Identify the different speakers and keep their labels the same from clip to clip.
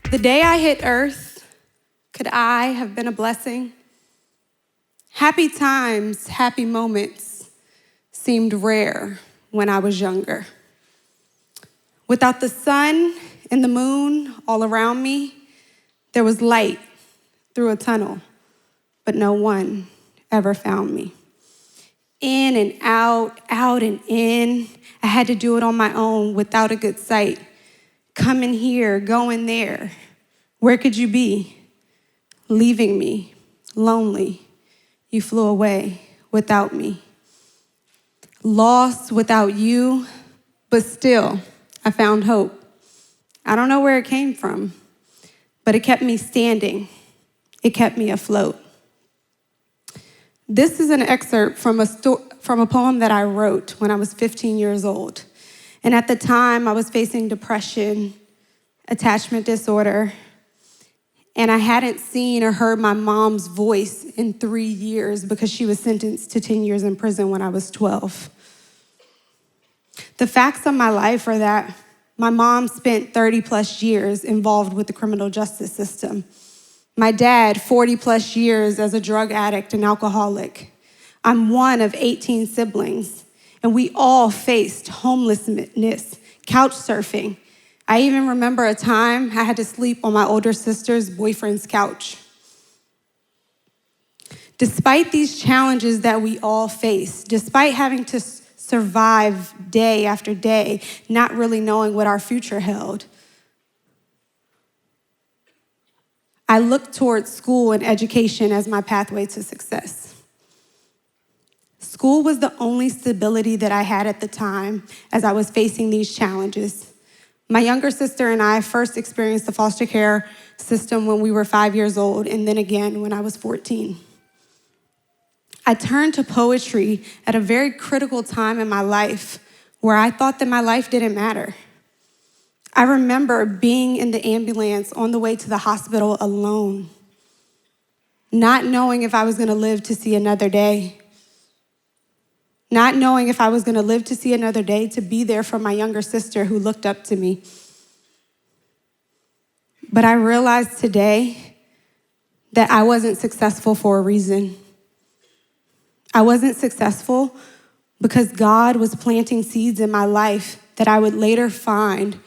Speaker 1: The day I hit earth, could I have been a blessing? Happy times, happy moments seemed rare when I was younger. Without the sun and the moon all around me, there was light through a tunnel, but no one ever found me. In and out and in, I had to do it on my own without a good sight. Coming here, going there. Where could you be? Leaving me, lonely. You flew away without me. Lost without you, but still, I found hope. I don't know where it came from, but it kept me standing. It kept me afloat. This is an excerpt from a poem that I wrote when I was 15 years old. And at the time, I was facing depression, attachment disorder, and I hadn't seen or heard my mom's voice in 3 years because she was sentenced to 10 years in prison when I was 12. The facts of my life are that my mom spent 30 plus years involved with the criminal justice system. My dad, 40 plus years as a drug addict and alcoholic. I'm one of 18 siblings, and we all faced homelessness, couch surfing. I even remember a time I had to sleep on my older sister's boyfriend's couch. Despite these challenges that we all face, despite having to survive day after day, not really knowing what our future held, I looked towards school and education as my pathway to success. School was the only stability that I had at the time as I was facing these challenges. My younger sister and I first experienced the foster care system when we were 5 years old, and then again when I was 14. I turned to poetry at a very critical time in my life where I thought that my life didn't matter. I remember being in the ambulance on the way to the hospital alone, not knowing if I was gonna live to see another day, not knowing if I was gonna live to see another day to be there for my younger sister who looked up to me. But I realized today that I wasn't successful for a reason. I wasn't successful because God was planting seeds in my life that I would later find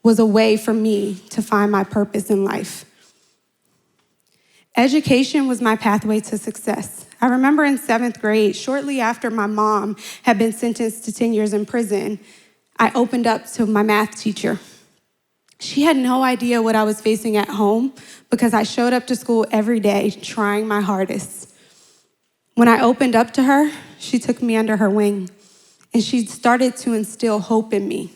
Speaker 1: was a way for me to find my purpose in life. Education was my pathway to success. I remember in 7th grade, shortly after my mom had been sentenced to 10 years in prison, I opened up to my math teacher. She had no idea what I was facing at home because I showed up to school every day trying my hardest. When I opened up to her, she took me under her wing and she started to instill hope in me.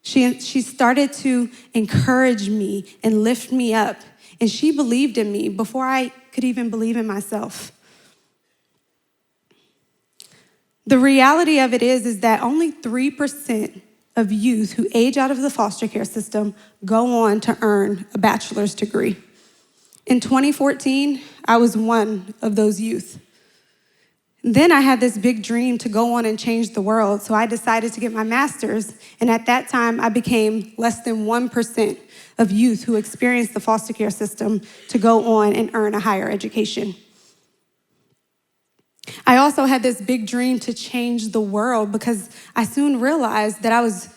Speaker 1: She started to encourage me and lift me up, and she believed in me before I could even believe in myself. The reality of it is that only 3% of youth who age out of the foster care system go on to earn a bachelor's degree. In 2014, I was one of those youth. Then I had this big dream to go on and change the world, so I decided to get my master's, and at that time, I became less than 1% of youth who experienced the foster care system to go on and earn a higher education. I also had this big dream to change the world because I soon realized that I was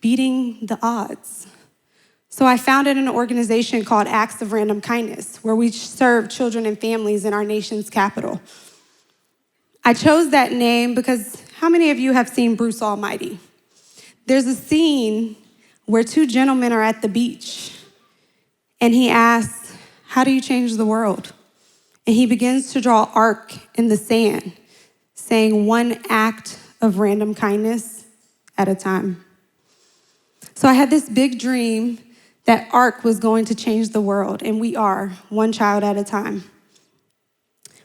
Speaker 1: beating the odds. So I founded an organization called Acts of Random Kindness, where we serve children and families in our nation's capital. I chose that name because how many of you have seen Bruce Almighty? There's a scene where 2 gentlemen are at the beach, and he asks, "How do you change the world?" And he begins to draw arc in the sand, saying 1 act of random kindness at a time. So I had this big dream that arc was going to change the world, and we are, 1 child at a time.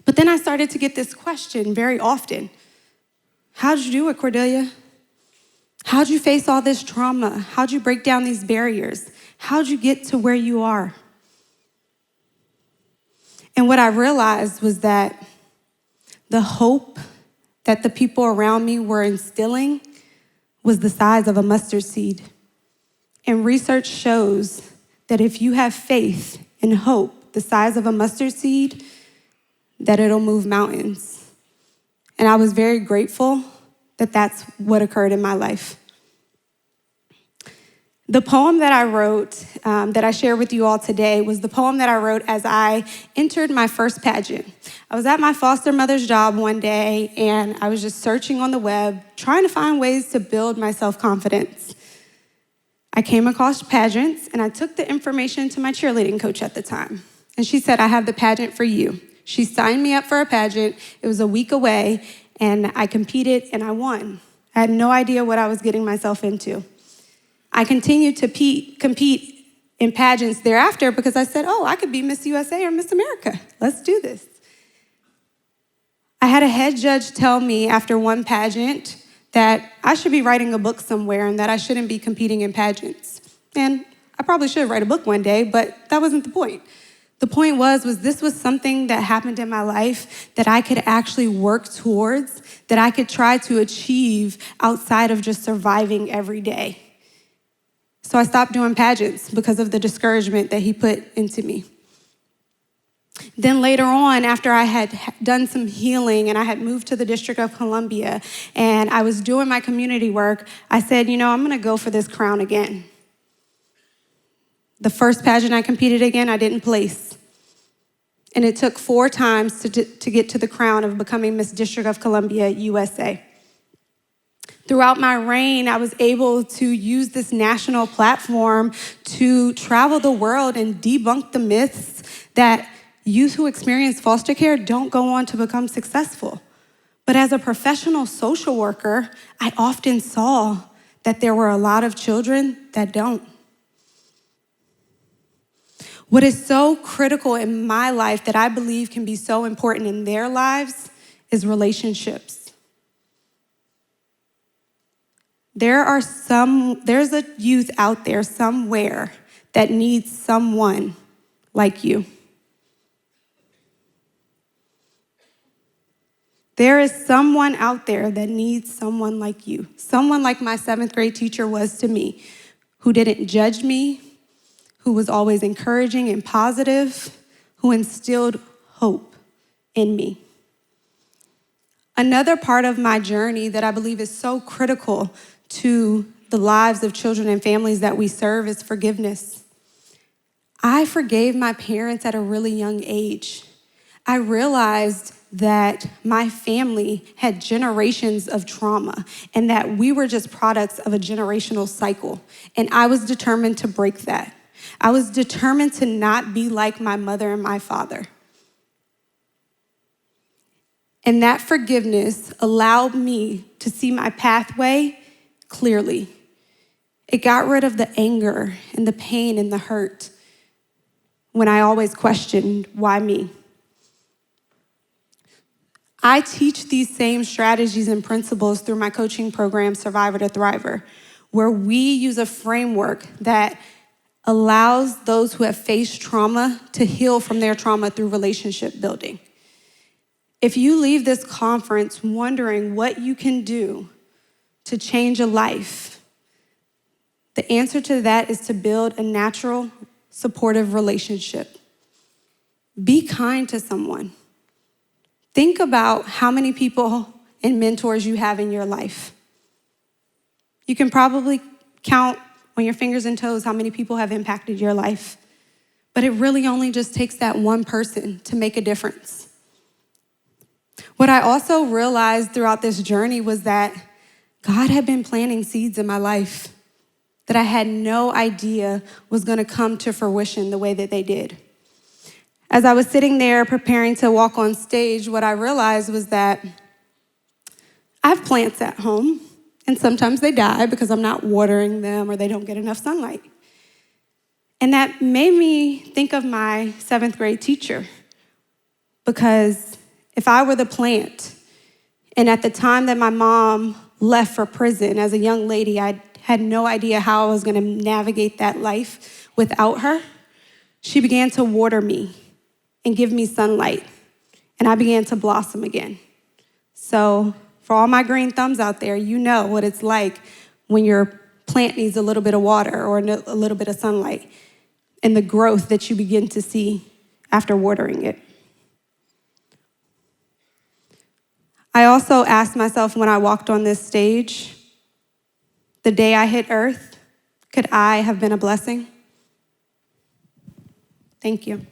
Speaker 1: But then I started to get this question very often. How'd you do it, Cordelia? How'd you face all this trauma? How'd you break down these barriers? How'd you get to where you are? And what I realized was that the hope that the people around me were instilling was the size of a mustard seed. And research shows that if you have faith and hope the size of a mustard seed, that it'll move mountains. And I was very grateful that that's what occurred in my life. The poem that I wrote, that I share with you all today, was the poem that I wrote as I entered my first pageant. I was at my foster mother's job one day, and I was just searching on the web, trying to find ways to build my self-confidence. I came across pageants, and I took the information to my cheerleading coach at the time. And she said, "I have the pageant for you." She signed me up for a pageant. It was a week away, and I competed, and I won. I had no idea what I was getting myself into. I continued to compete in pageants thereafter because I said, I could be Miss USA or Miss America. Let's do this. I had a head judge tell me after one pageant that I should be writing a book somewhere and that I shouldn't be competing in pageants. And I probably should write a book one day, but that wasn't the point. The point was this was something that happened in my life that I could actually work towards, that I could try to achieve outside of just surviving every day. So I stopped doing pageants because of the discouragement that he put into me. Then later on, after I had done some healing and I had moved to the District of Columbia and I was doing my community work, I said, I'm gonna go for this crown again. The first pageant I competed again, I didn't place. And it took 4 times to get to the crown of becoming Miss District of Columbia, USA. Throughout my reign, I was able to use this national platform to travel the world and debunk the myths that youth who experience foster care don't go on to become successful. But as a professional social worker, I often saw that there were a lot of children that don't. What is so critical in my life that I believe can be so important in their lives is relationships. There's a youth out there somewhere that needs someone like you. There is someone out there that needs someone like you. Someone like my 7th grade teacher was to me, who didn't judge me, who was always encouraging and positive, who instilled hope in me. Another part of my journey that I believe is so critical to the lives of children and families that we serve is forgiveness. I forgave my parents at a really young age. I realized that my family had generations of trauma and that we were just products of a generational cycle. And I was determined to break that. I was determined to not be like my mother and my father. And that forgiveness allowed me to see my pathway clearly. It got rid of the anger and the pain and the hurt when I always questioned, why me? I teach these same strategies and principles through my coaching program, Survivor to Thriver, where we use a framework that allows those who have faced trauma to heal from their trauma through relationship building. If you leave this conference wondering what you can do to change a life, the answer to that is to build a natural, supportive relationship. Be kind to someone. Think about how many people and mentors you have in your life. You can probably count on your fingers and toes how many people have impacted your life, but it really only just takes that one person to make a difference. What I also realized throughout this journey was that God had been planting seeds in my life that I had no idea was going to come to fruition the way that they did. As I was sitting there preparing to walk on stage, what I realized was that I have plants at home, and sometimes they die because I'm not watering them or they don't get enough sunlight. And that made me think of my 7th grade teacher, because if I were the plant, and at the time that my mom left for prison as a young lady, I had no idea how I was going to navigate that life without her, she began to water me and give me sunlight, and I began to blossom again. So for all my green thumbs out there, you know what it's like when your plant needs a little bit of water or a little bit of sunlight. and the growth that you begin to see after watering it. I also asked myself when I walked on this stage, the day I hit earth, could I have been a blessing? Thank you.